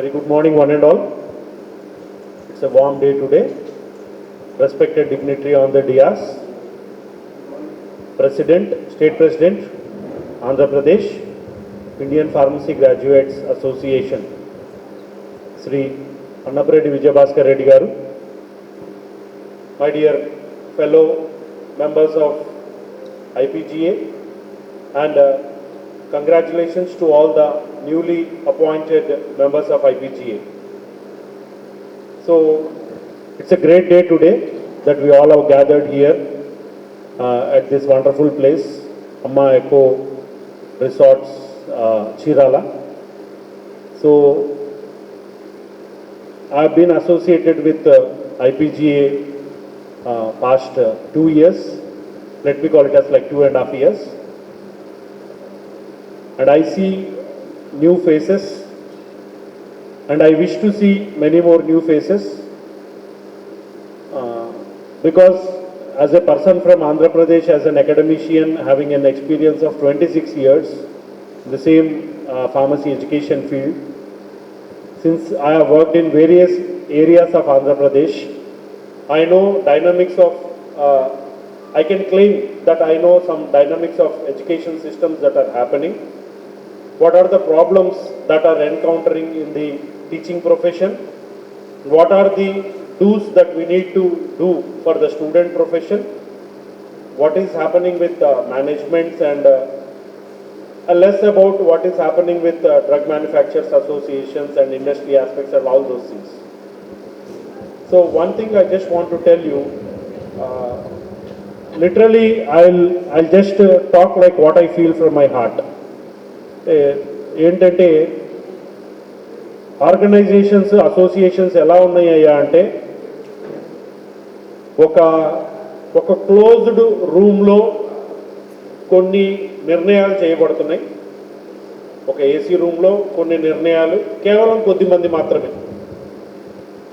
Very good morning, one and all. It's a warm day today. Respected dignitary on the dais, President, State President, Andhra Pradesh, Indian Pharmacy Graduates Association, Sri Annapuredi Vijayabhaskar Reddy Garu, my dear fellow members of IPGA, and congratulations to all the newly appointed members of IPGA. So, it's a great day today that we all have gathered here at this wonderful place, Amma Eco Resorts, Chirala. So, I have been associated with IPGA past 2 years. Let me call it as like 2.5 years. And I see new faces, and I wish to see many more new faces, because as a person from Andhra Pradesh, as an academician having an experience of 26 years in the same pharmacy education field, since I have worked in various areas of Andhra Pradesh, I know dynamics of, I can claim that I know some dynamics of education systems that are happening. What are the problems that are encountering in the teaching profession? What are the do's that we need to do for the student profession? What is happening with managements, and less about what is happening with drug manufacturers associations and industry aspects and all those things. So one thing I just want to tell you, literally I'll just talk like what I feel from my heart. ఏంటంటే organisations associations ఎలా ఉన్నాయ్యా అంటే ఒక closed రూమ్లో కొన్ని నిర్ణయాలు చేయబడుతున్నాయి. ఒక AC రూమ్లో కొన్ని నిర్ణయాలు కేవలం కొద్ది మంది మాత్రమే.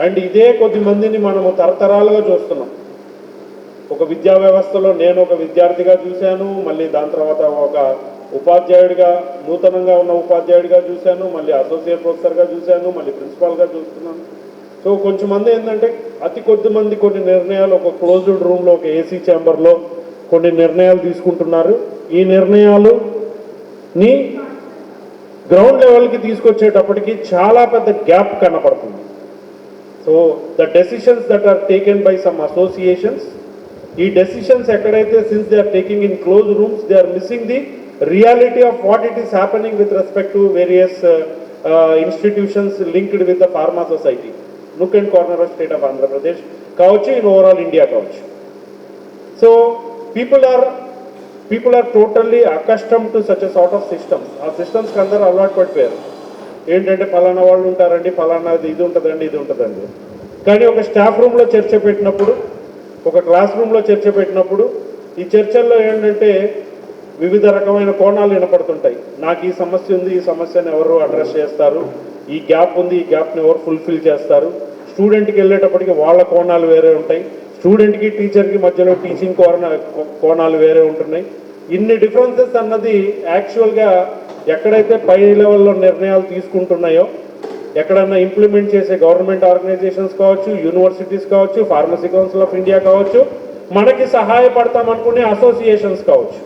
అండ్ ఇదే కొద్ది మందిని మనము తరతరాలుగా చూస్తున్నాం. ఒక విద్యా వ్యవస్థలో నేను ఒక విద్యార్థిగా చూశాను, మళ్ళీ దాని తర్వాత ఒక ఉపాధ్యాయుడిగా, నూతనంగా ఉన్న ఉపాధ్యాయుడిగా చూశాను, మళ్ళీ అసోసియేట్ ప్రొఫెసర్గా చూశాను, మళ్ళీ ప్రిన్సిపాల్గా చూస్తున్నాను. సో కొంచెం మంది ఏంటంటే అతి కొద్ది మంది కొన్ని నిర్ణయాలు ఒక క్లోజ్డ్ రూమ్లో, ఒక ఏసీ ఛాంబర్లో కొన్ని నిర్ణయాలు తీసుకుంటున్నారు. ఈ నిర్ణయాలుని గ్రౌండ్ లెవెల్కి తీసుకొచ్చేటప్పటికి చాలా పెద్ద గ్యాప్ కనపడుతుంది. So the decisions that are taken by some associations, ఈ డెసిషన్స్ ఎక్కడైతే since they are taking in close rooms, they are missing the reality of what it is happening with respect to various institutions linked with the pharma society, nook and corner of state of Andhra Pradesh కావచ్చు, in overall India కావచ్చు. So people are totally accustomed to such a sort of systems. ఆ సిస్టమ్స్కి అందరూ అలవాటు పడిపోయారు. ఏంటంటే ఫలానా వాళ్ళు ఉంటారండి, ఫలానా ఇది ఉంటుందండి, ఇది ఉంటుందండి. కానీ ఒక స్టాఫ్ రూమ్లో చర్చ పెట్టినప్పుడు, ఒక క్లాస్ రూమ్లో చర్చ పెట్టినప్పుడు, ఈ చర్చల్లో ఏంటంటే వివిధ రకమైన కోణాలు వినపడుతుంటాయి. నాకు ఈ సమస్య ఉంది, ఈ సమస్యను ఎవరు అడ్రస్ చేస్తారు, ఈ గ్యాప్ ఉంది, ఈ గ్యాప్ని ఎవరు ఫుల్ఫిల్ చేస్తారు. స్టూడెంట్కి వెళ్ళేటప్పటికి వాళ్ళ కోణాలు వేరే ఉంటాయి, స్టూడెంట్కి టీచర్కి మధ్యలో టీచింగ్ కోణాలు వేరే ఉంటున్నాయి. ఇన్ని డిఫరెన్సెస్ అన్నది యాక్చువల్గా ఎక్కడైతే పై లెవెల్లో నిర్ణయాలు తీసుకుంటున్నాయో, ఎక్కడన్నా ఇంప్లిమెంట్ చేసే గవర్నమెంట్ ఆర్గనైజేషన్స్ కావచ్చు, యూనివర్సిటీస్ కావచ్చు, ఫార్మసీ కౌన్సిల్ ఆఫ్ ఇండియా కావచ్చు, మనకి సహాయపడతామనుకునే అసోసియేషన్స్ కావచ్చు,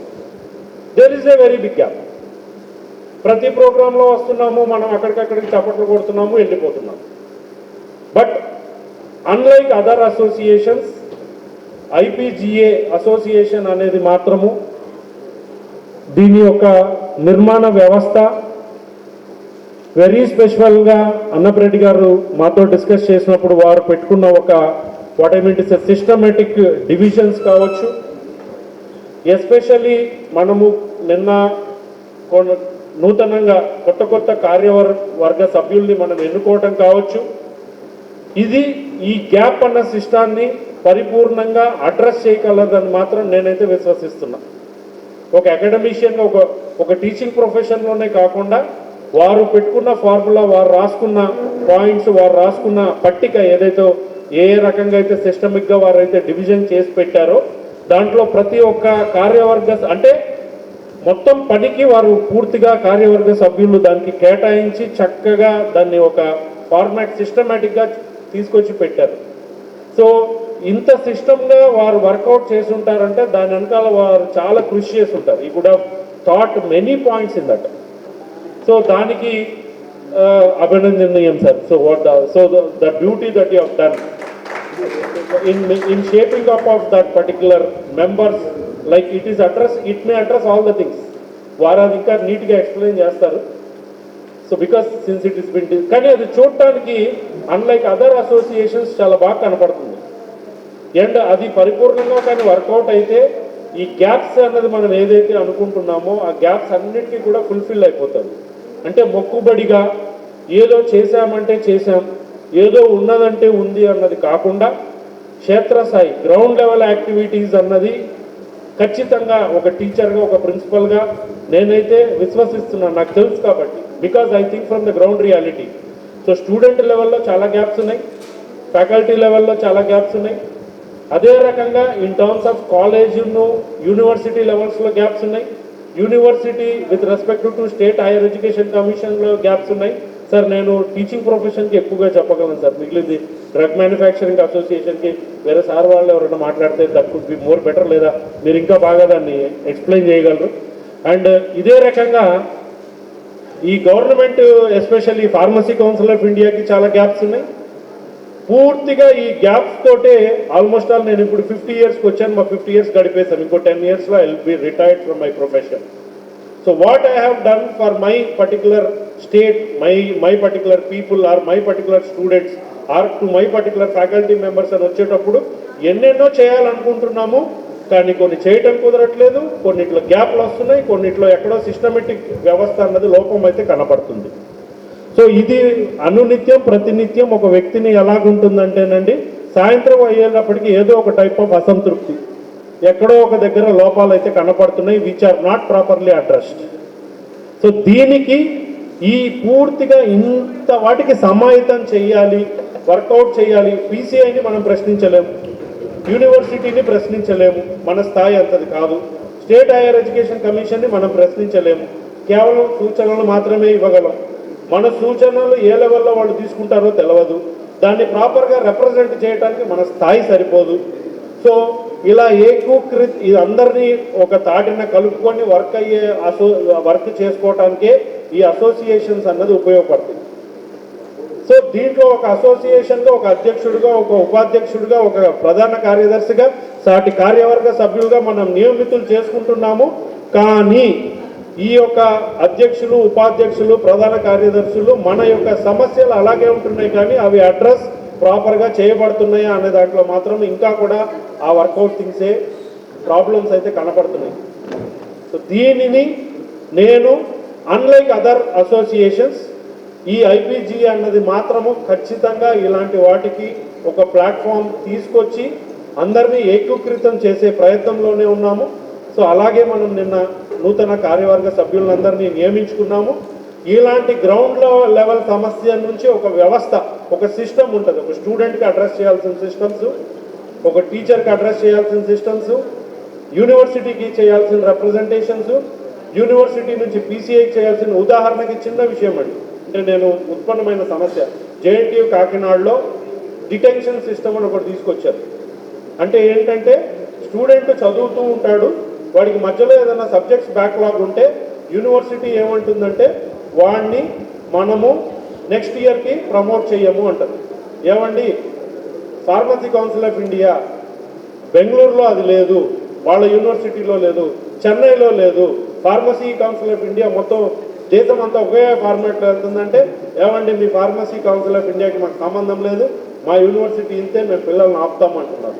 there is a very big gap. ప్రతి ప్రోగ్రాంలో వస్తున్నాము, మనం అక్కడికక్కడికి చప్పట్లు కొడుతున్నాము, వెళ్ళిపోతున్నాము. But unlike other associations, IPGA association అనేది మాత్రము దీని యొక్క నిర్మాణ వ్యవస్థ వెరీ స్పెషల్గా అన్నప్రెడ్డి గారు మాతో డిస్కస్ చేసినప్పుడు వారు పెట్టుకున్న ఒక what I mean to say systematic divisions కావచ్చు. ఎస్పెషల్లీ మనము నిన్న నూతనంగా కొత్త కార్యవర్గ సభ్యుల్ని మనం ఎన్నుకోవటం కావచ్చు. ఇది ఈ గ్యాప్ అన్న సిస్టాన్ని పరిపూర్ణంగా అడ్రస్ చేయగలదని మాత్రం నేనైతే విశ్వసిస్తున్నా. ఒక అకాడమిషియన్గా ఒక టీచింగ్ ప్రొఫెషన్లోనే కాకుండా వారు పెట్టుకున్న ఫార్ములా, వారు రాసుకున్న పాయింట్స్, వారు రాసుకున్న పట్టిక ఏదైతే ఏ రకంగా అయితే సిస్టమిక్గా వారైతే డివిజన్ చేసి పెట్టారో దాంట్లో ప్రతి ఒక్క కార్యవర్గ అంటే మొత్తం పనికి వారు పూర్తిగా కార్యవర్గ సభ్యులు దానికి కేటాయించి చక్కగా దాన్ని ఒక ఫార్మాట్ సిస్టమేటిక్గా తీసుకొచ్చి పెట్టారు. సో ఇంత సిస్టమ్గా వారు వర్కౌట్ చేసి ఉంటారంటే దాని వెనకాల వారు చాలా కృషి చేసి ఉంటారు. He could have thought many points in that. So దానికి అభినందనీయం sir. So the duty that you have done in shaping up of that particular members, like it may address all the things. వారు అది ఇంకా నీట్గా explain చేస్తారు. So because since it is been కానీ అది చూడటానికి అన్లైక్ అదర్ అసోసియేషన్స్ చాలా బాగా కనపడుతుంది. అండ్ అది పరిపూర్ణంగా కానీ వర్కౌట్ అయితే ఈ గ్యాప్స్ అన్నది మనం ఏదైతే అనుకుంటున్నామో ఆ గ్యాప్స్ అన్నిటికీ కూడా ఫుల్ఫిల్ అయిపోతుంది. అంటే మొక్కుబడిగా ఏదో చేశామంటే చేశాం, ఏదో ఉన్నదంటే ఉంది అన్నది కాకుండా క్షేత్రస్థాయి గ్రౌండ్ లెవెల్ యాక్టివిటీస్ అన్నది ఖచ్చితంగా ఒక టీచర్గా ఒక ప్రిన్సిపల్గా నేనైతే విశ్వసిస్తున్నాను. నాకు తెలుసు కాబట్టి, because I think from the ground reality. So student లెవెల్లో చాలా గ్యాప్స్ ఉన్నాయి, ఫ్యాకల్టీ లెవెల్లో చాలా గ్యాప్స్ ఉన్నాయి. అదే రకంగా ఇన్ టర్మ్స్ ఆఫ్ కాలేజ్ను యూనివర్సిటీ లెవెల్స్లో గ్యాప్స్ ఉన్నాయి. University with respect to state higher education కమిషన్లో గ్యాప్స్ ఉన్నాయి. సార్ నేను టీచింగ్ ప్రొఫెషన్కి ఎక్కువగా చెప్పగలను సార్. మిగిలింది డ్రగ్ మ్యానుఫ్యాక్చరింగ్ అసోసియేషన్కి వేరే సార్ వాళ్ళు ఎవరైనా మాట్లాడితే that could be more better, లేదా మీరు ఇంకా బాగా దాన్ని ఎక్స్ప్లెయిన్ చేయగలరు. అండ్ ఇదే రకంగా ఈ government especially pharmacy council of ఇండియాకి చాలా గ్యాప్స్ ఉన్నాయి. పూర్తిగా ఈ గ్యాప్స్ తోటే ఆల్మోస్ట్ ఆల్ నేను ఇప్పుడు 50 yearsకి వచ్చాను. మా 50 years గడిపేశాను. ఇంకో 10 yearsలో I will be retired from my profession. So what I have done for my particular state, my particular people or my particular students or to my particular faculty members అని వచ్చేటప్పుడు ఎన్నెన్నో చేయాలనుకుంటున్నాము, కానీ కొన్ని చేయటం కుదరట్లేదు. కొన్నిట్లో గ్యాప్లు వస్తున్నాయి, కొన్నిట్లో ఎక్కడో సిస్టమేటిక్ వ్యవస్థ అన్నది లోపం అయితే కనపడుతుంది. సో ఇది అనునిత్యం ప్రతినిత్యం ఒక వ్యక్తిని ఎలాగుంటుందంటేనండి, సాయంత్రం అయ్యేటప్పటికీ ఏదో ఒక టైప్ ఆఫ్ అసంతృప్తి, ఎక్కడో ఒక దగ్గర లోపాలు అయితే కనపడుతున్నాయి, which are not properly addressed. So దీనికి ఈ పూర్తిగా ఇంత వాటికి సమాహితం చేయాలి, వర్కౌట్ చేయాలి. పీసీఐని మనం ప్రశ్నించలేము, యూనివర్సిటీని ప్రశ్నించలేము, మన స్థాయి అంతది కాదు. స్టేట్ హైయర్ ఎడ్యుకేషన్ కమిషన్ని మనం ప్రశ్నించలేము, కేవలం సూచనలు మాత్రమే ఇవ్వగలం. మన సూచనలు ఏ లెవెల్లో వాళ్ళు తీసుకుంటారో తెలియదు, దాన్ని ప్రాపర్గా రిప్రజెంట్ చేయడానికి మన స్థాయి సరిపోదు. సో ఇలా ఇది అందరినీ ఒక తాటిన కలుపుకొని వర్క్ చేసుకోవటానికే ఈ అసోసియేషన్స్ అన్నది ఉపయోగపడుతుంది. సో దీంట్లో ఒక అసోసియేషన్గా ఒక అధ్యక్షుడిగా, ఒక ఉపాధ్యక్షుడిగా, ఒక ప్రధాన కార్యదర్శిగా, సాటి కార్యవర్గ సభ్యులుగా మనం నియమితులు చేసుకుంటున్నాము. కానీ ఈ యొక్క అధ్యక్షులు, ఉపాధ్యక్షులు, ప్రధాన కార్యదర్శులు మన యొక్క సమస్యలు అలాగే ఉంటున్నాయి, కానీ అవి అడ్రస్ ప్రాపర్గా చేయబడుతున్నాయా అనే దాంట్లో మాత్రం ఇంకా కూడా ఆ వర్కౌట్ థింగ్సే ప్రాబ్లమ్స్ అయితే కనపడుతున్నాయి. సో దీనిని నేను అన్లైక్ అదర్ అసోసియేషన్స్ ఈ ఐపీజీ అన్నది మాత్రము ఖచ్చితంగా ఇలాంటి వాటికి ఒక ప్లాట్ఫామ్ తీసుకొచ్చి అందరినీ ఏకీకృతం చేసే ప్రయత్నంలోనే ఉన్నాము. సో అలాగే మనం నిన్న నూతన కార్యవర్గ సభ్యులందరినీ నియమించుకున్నాము. ఇలాంటి గ్రౌండ్ లెవెల్ సమస్య నుంచి ఒక వ్యవస్థ, ఒక సిస్టమ్ ఉంటుంది. ఒక స్టూడెంట్కి అడ్రస్ చేయాల్సిన సిస్టమ్స్, ఒక టీచర్కి అడ్రస్ చేయాల్సిన సిస్టమ్స్, యూనివర్సిటీకి చేయాల్సిన రిప్రజెంటేషన్స్, యూనివర్సిటీ నుంచి పీసీఐకి చేయాల్సిన. ఉదాహరణకి చిన్న విషయం అండి, అంటే నేను ఉత్పన్నమైన సమస్య, జేఎన్టీయూ కాకినాడలో డిటెన్షన్ సిస్టమ్ అని ఒకటి తీసుకొచ్చారు. అంటే ఏంటంటే స్టూడెంట్ చదువుతూ ఉంటాడు, వాడికి మధ్యలో ఏదైనా సబ్జెక్ట్స్ బ్యాక్లాగ్ ఉంటే యూనివర్సిటీ ఏమంటుందంటే వాడిని మనము నెక్స్ట్ ఇయర్కి ప్రమోట్ చేయము అంటారు. ఏమండి, ఫార్మసీ కౌన్సిల్ ఆఫ్ ఇండియా బెంగళూరులో అది లేదు, వాళ్ళ యూనివర్సిటీలో లేదు, చెన్నైలో లేదు. ఫార్మసీ కౌన్సిల్ ఆఫ్ ఇండియా మొత్తం దేశం అంతా ఒకే ఫార్మాట్లో వెళ్తుందంటే, ఏమండి మీ ఫార్మసీ కౌన్సిల్ ఆఫ్ ఇండియాకి మాకు సంబంధం లేదు, మా యూనివర్సిటీ ఇంతే, మేము పిల్లల్ని ఆపుతామంటున్నారు.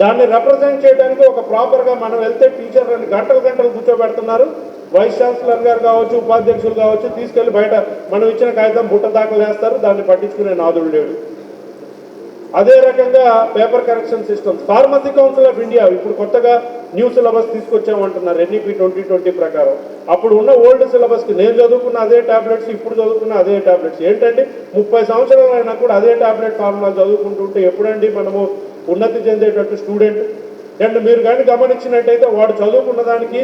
దాన్ని రిప్రజెంట్ చేయడానికి ఒక ప్రాపర్గా మనం వెళ్తే టీచర్లని గంటలు కూర్చోబెడుతున్నారు. వైస్ ఛాన్సలర్ గారు కావచ్చు, ఉపాధ్యక్షులు కావచ్చు, తీసుకెళ్లి బయట మనం ఇచ్చిన కాగితం బుట్ట దాఖలు వేస్తారు, దాన్ని పట్టించుకునే నాదుడు లేడు. అదే రకంగా paper correction systems, pharmacy council of India ఇప్పుడు కొత్తగా న్యూ సిలబస్ తీసుకొచ్చామంటున్నారు ఎన్ఈపీ 2020 ప్రకారం. అప్పుడు ఉన్న ఓల్డ్ సిలబస్కి నేను చదువుకున్న అదే ట్యాబ్లెట్స్, ఇప్పుడు చదువుకున్న అదే ట్యాబ్లెట్స్. ఏంటంటే 30 సంవత్సరాలు అయినా కూడా అదే ట్యాబ్లెట్ ఫార్ములా చదువుకుంటుంటే ఎప్పుడండి మనము ఉన్నతి చెందేటట్టు స్టూడెంట్? అండ్ మీరు కానీ గమనించినట్టయితే వాడు చదువుకున్న దానికి,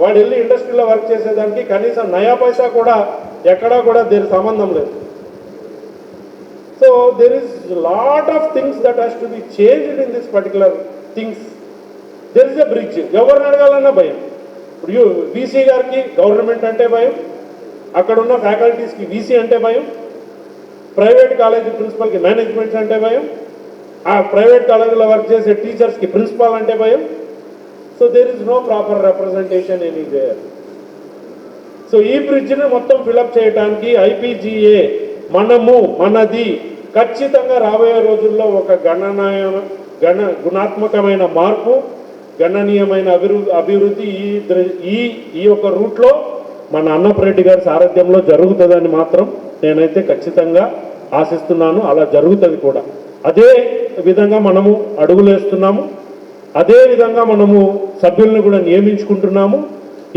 వాడు వెళ్ళి ఇండస్ట్రీలో వర్క్ చేసేదానికి కనీసం నయా పైసా కూడా ఎక్కడా కూడా దీనికి సంబంధం లేదు. there is a lot of things that has to be changed in this particular things. There is a bridge. ఎవరిని అడగాలన్నా భయం. ఇప్పుడు వీసీ గారికి గవర్నమెంట్ అంటే భయం, అక్కడ ఉన్న ఫ్యాకల్టీస్కి వీసీ అంటే భయం, ప్రైవేట్ కాలేజీ ప్రిన్సిపల్కి మేనేజ్మెంట్ అంటే భయం, ఆ ప్రైవేట్ కాలేజీలో వర్క్ చేసే టీచర్స్కి ప్రిన్సిపాల్ అంటే భయం. So there is no proper representation anywhere. So ఈ బ్రిడ్జ్ని మొత్తం ఫిలప్ చేయడానికి ఐపీజీఏ మనది ఖచ్చితంగా రాబోయే రోజుల్లో ఒక గుణాత్మకమైన మార్పు, గణనీయమైన అభివృద్ధి ఈ యొక్క రూట్లో మన అన్నపరెడ్డి గారి సారథ్యంలో జరుగుతుందని మాత్రం నేనైతే ఖచ్చితంగా ఆశిస్తున్నాను. అలా జరుగుతుంది కూడా. అదే విధంగా మనము అడుగులేస్తున్నాము, అదే విధంగా మనము సభ్యులను కూడా నియమించుకుంటున్నాము.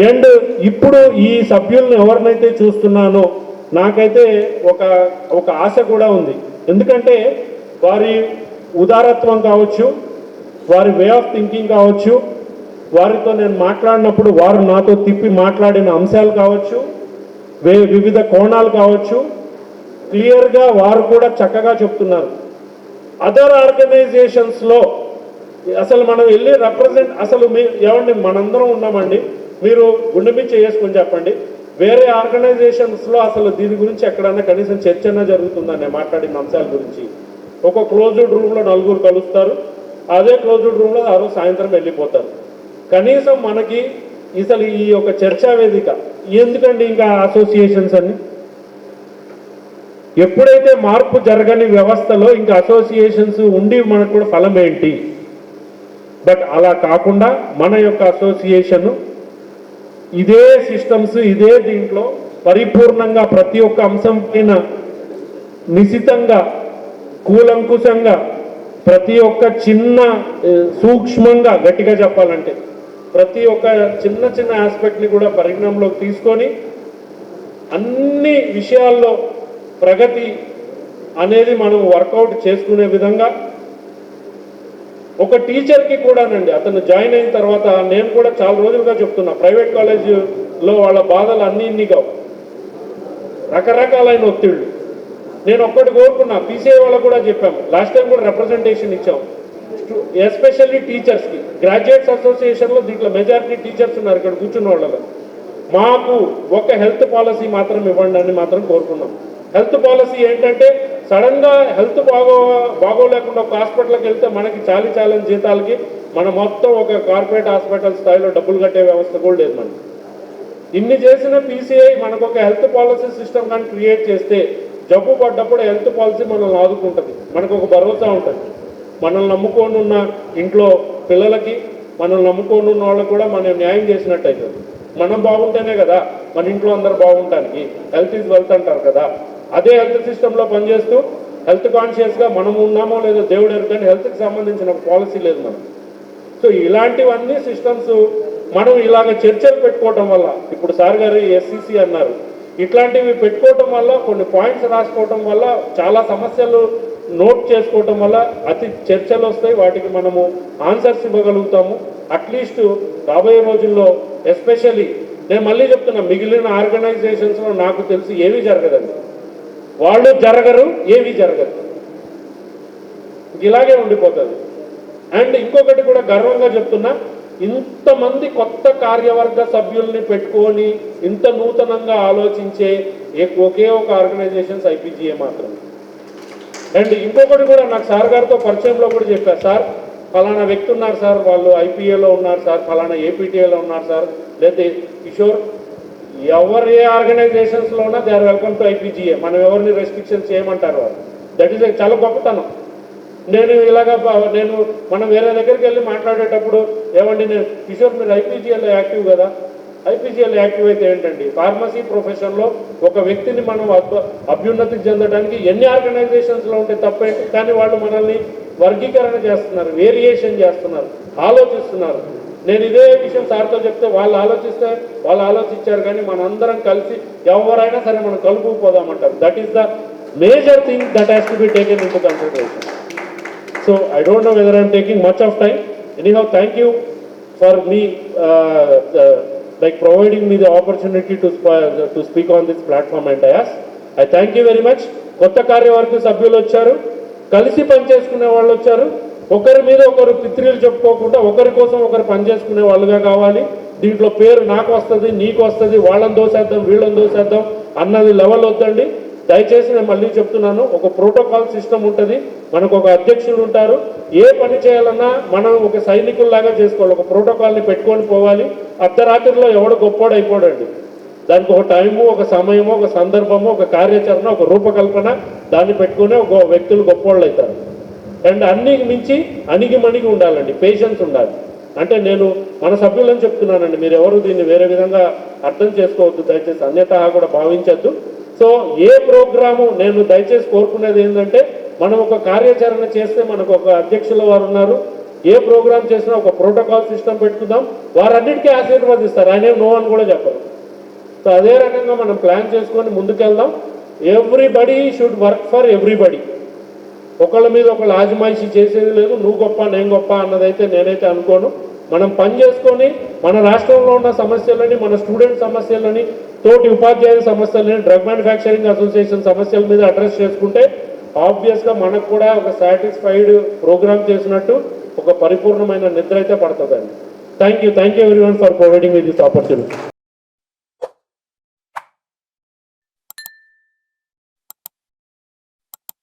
అండ్ ఇప్పుడు ఈ సభ్యులను ఎవరినైతే చూస్తున్నానో నాకైతే ఒక ఆశ కూడా ఉంది. ఎందుకంటే వారి ఉదారత్వం కావచ్చు, వారి వే ఆఫ్ థింకింగ్ కావచ్చు, వారితో నేను మాట్లాడినప్పుడు వారు నాతో తిప్పి మాట్లాడిన అంశాలు కావచ్చు, వివిధ కోణాలు కావచ్చు, క్లియర్గా వారు కూడా చక్కగా చెప్తున్నారు. అదర్ ఆర్గనైజేషన్స్లో అసలు మనం వెళ్ళి అసలు ఏమండి మనందరం ఉన్నామండి, మీరు గుండె మీద చేసుకొని చెప్పండి, వేరే ఆర్గనైజేషన్స్లో అసలు దీని గురించి ఎక్కడన్నా కనీసం చర్చన జరుగుతుందని మాట్లాడిన అంశాల గురించి. ఒక క్లోజ్డ్ రూమ్లో నలుగురు కలుస్తారు, అదే క్లోజ్డ్ రూమ్లో ఆ రోజు సాయంత్రం వెళ్ళిపోతారు. కనీసం మనకి అసలు ఈ యొక్క చర్చా వేదిక ఎందుకండి? ఇంకా అసోసియేషన్స్ అన్ని ఎప్పుడైతే మార్పు జరగని వ్యవస్థలో ఇంకా అసోసియేషన్స్ ఉండి మనకు కూడా ఫలం ఏంటి? బట్ అలా కాకుండా మన యొక్క అసోసియేషన్ ఇదే సిస్టమ్స్, ఇదే దీంట్లో పరిపూర్ణంగా ప్రతి ఒక్క అంశం పైన నిశితంగా కూలంకుశంగా ప్రతి ఒక్క చిన్న సూక్ష్మంగా గట్టిగా చెప్పాలంటే ప్రతి ఒక్క చిన్న చిన్న ఆస్పెక్ట్ని కూడా పరిగణనలోకి తీసుకొని అన్ని విషయాల్లో ప్రగతి అనేది మనం వర్కౌట్ చేసుకునే విధంగా ఒక టీచర్కి కూడానండి, అతను జాయిన్ అయిన తర్వాత నేను కూడా చాలా రోజులుగా చెప్తున్నా, ప్రైవేట్ కాలేజీలో వాళ్ళ బాధలు అన్నీ కావు, రకరకాలైన ఒత్తిళ్ళు. నేను ఒక్కటి కోరుకున్నా, పీసీఐ వాళ్ళకు కూడా చెప్పాము, లాస్ట్ టైం కూడా రిప్రజెంటేషన్ ఇచ్చాము, ఎస్పెషల్లీ టీచర్స్కి. గ్రాడ్యుయేట్స్ అసోసియేషన్లో దీంట్లో మెజారిటీ టీచర్స్ ఉన్నారు ఇక్కడ కూర్చున్న వాళ్ళలో. మాకు ఒక హెల్త్ పాలసీ మాత్రం ఇవ్వండి అని మాత్రం కోరుకున్నాం. హెల్త్ పాలసీ ఏంటంటే సడన్గా హెల్త్ బాగోలేకుండా ఒక హాస్పిటల్కి వెళ్తే మనకి చాలని జీతాలకి మనం మొత్తం ఒక కార్పొరేట్ హాస్పిటల్ స్థాయిలో డబ్బులు కట్టే వ్యవస్థ కూడా లేదు. మనకి ఇన్ని చేసిన పీసీఐ మనకు ఒక హెల్త్ పాలసీ సిస్టమ్ కానీ క్రియేట్ చేస్తే జబ్బు పడ్డప్పుడు హెల్త్ పాలసీ మనల్ని ఆదుకుంటుంది, మనకు ఒక భరోసా ఉంటుంది. మనల్ని నమ్ముకొని ఉన్న ఇంట్లో పిల్లలకి, మనల్ని నమ్ముకొని ఉన్న వాళ్ళకి కూడా మనం న్యాయం చేసినట్టు అవుతుంది. మనం బాగుంటేనే కదా మన ఇంట్లో అందరు బాగుంటానికి. హెల్త్ ఈజ్ వెల్త్ అంటారు కదా. అదే హెల్త్ సిస్టంలో పనిచేస్తూ హెల్త్ కాన్షియస్గా మనం ఉన్నామో లేదో దేవుడు ఎరుగు, కానీ హెల్త్కి సంబంధించిన పాలసీ లేదు మనం. సో ఇలాంటివన్నీ సిస్టమ్స్ మనం ఇలాగ చర్చలు పెట్టుకోవటం వల్ల, ఇప్పుడు సార్ గారు ఎస్సీసీ అన్నారు, ఇట్లాంటివి పెట్టుకోవటం వల్ల, కొన్ని పాయింట్స్ రాసుకోవటం వల్ల, చాలా సమస్యలు నోట్ చేసుకోవటం వల్ల అతి చర్చలు వస్తాయి, వాటికి మనము ఆన్సర్స్ ఇవ్వగలుగుతాము. అట్లీస్ట్ రాబోయే రోజుల్లో ఎస్పెషల్లీ నేను మళ్ళీ చెప్తున్నా, మిగిలిన ఆర్గనైజేషన్స్లో నాకు తెలిసి ఏమీ జరగదండి, వాళ్ళు జరగరు, ఏమీ జరగదు, ఇలాగే ఉండిపోతుంది. అండ్ ఇంకొకటి కూడా గర్వంగా చెప్తున్నా, ఇంతమంది కొత్త కార్యవర్గ సభ్యుల్ని పెట్టుకొని ఇంత నూతనంగా ఆలోచించే ఒకే ఒక ఆర్గనైజేషన్స్ ఐపీజీఏ మాత్రమే. అండ్ ఇంకొకటి కూడా నాకు సార్ గారితో పరిచయంలో కూడా చెప్పారు, సార్ ఫలానా వ్యక్తి ఉన్నారు సార్, వాళ్ళు ఐపీఏలో ఉన్నారు సార్, ఫలానా ఏపీటీఏలో ఉన్నారు సార్, లేదా కిషోర్, ఎవరు ఏ ఆర్గనైజేషన్స్లో ఉన్నా దే ఆర్ వెల్కమ్ టు ఐపీజీఏ, మనం ఎవరిని రెస్ట్రిక్షన్స్ చేయమంటారు వాళ్ళు. దట్ ఈస్ చాలా గొప్పతనం. నేను మనం వేరే దగ్గరికి వెళ్ళి మాట్లాడేటప్పుడు ఏమండి, నేను కిషోర్ మీరు ఐపీజీఎల్లో యాక్టివ్ కదా, ఐపీజీఎల్ యాక్టివ్ అయితే ఏంటండి, ఫార్మసీ ప్రొఫెషన్లో ఒక వ్యక్తిని మనం అభ్యున్నతి చెందడానికి ఎన్ని ఆర్గనైజేషన్స్లో ఉంటే తప్పేంటి, కానీ వాళ్ళు మనల్ని వర్గీకరణ చేస్తున్నారు, వేరియేషన్ చేస్తున్నారు, ఆలోచిస్తున్నారు. నేను ఇదే విషయం సార్తో చెప్తే వాళ్ళు ఆలోచించారు, కానీ మనందరం కలిసి ఎవరైనా సరే మనం కలుపుకుపోదామంటారు. That is the major thing that has to be taken into consideration. So I don't know whether I am taking much of time. Anyhow, thank you for me like providing me the opportunity to speak on this platform and dais. I thank you very much. కొత్త కార్యవర్గ సభ్యులు వచ్చారు, కలిసి పనిచేసుకునే వాళ్ళు వచ్చారు. ఒకరి మీద ఒకరు పిత్రీలు చెప్పుకోకుండా ఒకరి కోసం ఒకరు పనిచేసుకునే వాళ్ళుగా కావాలి. దీంట్లో పేరు నాకు వస్తుంది, నీకు వస్తుంది, వాళ్ళని దోసేద్దాం, వీళ్ళని దోసేద్దాం అన్నది లెవెల్ వద్దండి. దయచేసి నేను మళ్ళీ చెప్తున్నాను, ఒక ప్రోటోకాల్ సిస్టమ్ ఉంటుంది, మనకు ఒక అధ్యక్షుడు ఉంటారు. ఏ పని చేయాలన్నా మనం ఒక సైనికుల్లాగా చేసుకోవాలి, ఒక ప్రోటోకాల్ని పెట్టుకొని పోవాలి. అర్ధరాత్రిలో ఎవడు గొప్పోడు అయిపోడండి. దానికి ఒక టైము, ఒక సమయము, ఒక సందర్భము, ఒక కార్యాచరణ, ఒక రూపకల్పన దాన్ని పెట్టుకునే ఒక వ్యక్తులు గొప్పోళ్ళు అవుతారు. అండ్ అన్నికి మించి అణిగిమణిగి ఉండాలండి, పేషెన్స్ ఉండాలి. అంటే నేను మన సభ్యులని చెప్తున్నానండి, మీరు ఎవరు దీన్ని వేరే విధంగా అర్థం చేసుకోవద్దు, దయచేసి అన్యతా కూడా భావించద్దు. సో ఏ ప్రోగ్రాము నేను దయచేసి కోరుకునేది ఏంటంటే, మనం ఒక కార్యాచరణ చేస్తే మనకు ఒక అధ్యక్షుల వారు ఉన్నారు, ఏ ప్రోగ్రామ్ చేసినా ఒక ప్రోటోకాల్ సిస్టమ్ పెట్టుకుందాం, వారన్నిటికీ ఆశీర్వదిస్తారు, ఆయన నో అని కూడా చెప్పరు. సో అదే రకంగా మనం ప్లాన్ చేసుకొని ముందుకెళ్దాం. Everybody should work for everybody. ఒకళ్ళ మీద ఒకళ్ళు ఆజమాయిషి చేసేది లేదు, నువ్వు గొప్ప నేను గొప్ప అన్నదైతే నేనైతే అనుకోను. మనం పని చేసుకొని మన రాష్ట్రంలో ఉన్న సమస్యలని, మన స్టూడెంట్ సమస్యలని, తోటి ఉపాధ్యాయుల సమస్యలని, డ్రగ్ మ్యానుఫ్యాక్చరింగ్ అసోసియేషన్ సమస్యల మీద అడ్రస్ చేసుకుంటే ఆబ్వియస్గా మనకు కూడా ఒక సాటిస్ఫైడ్ ప్రోగ్రామ్ చేసినట్టు ఒక పరిపూర్ణమైన నిద్ర అయితే పడుతుందండి. Thank you everyone for providing me this opportunity.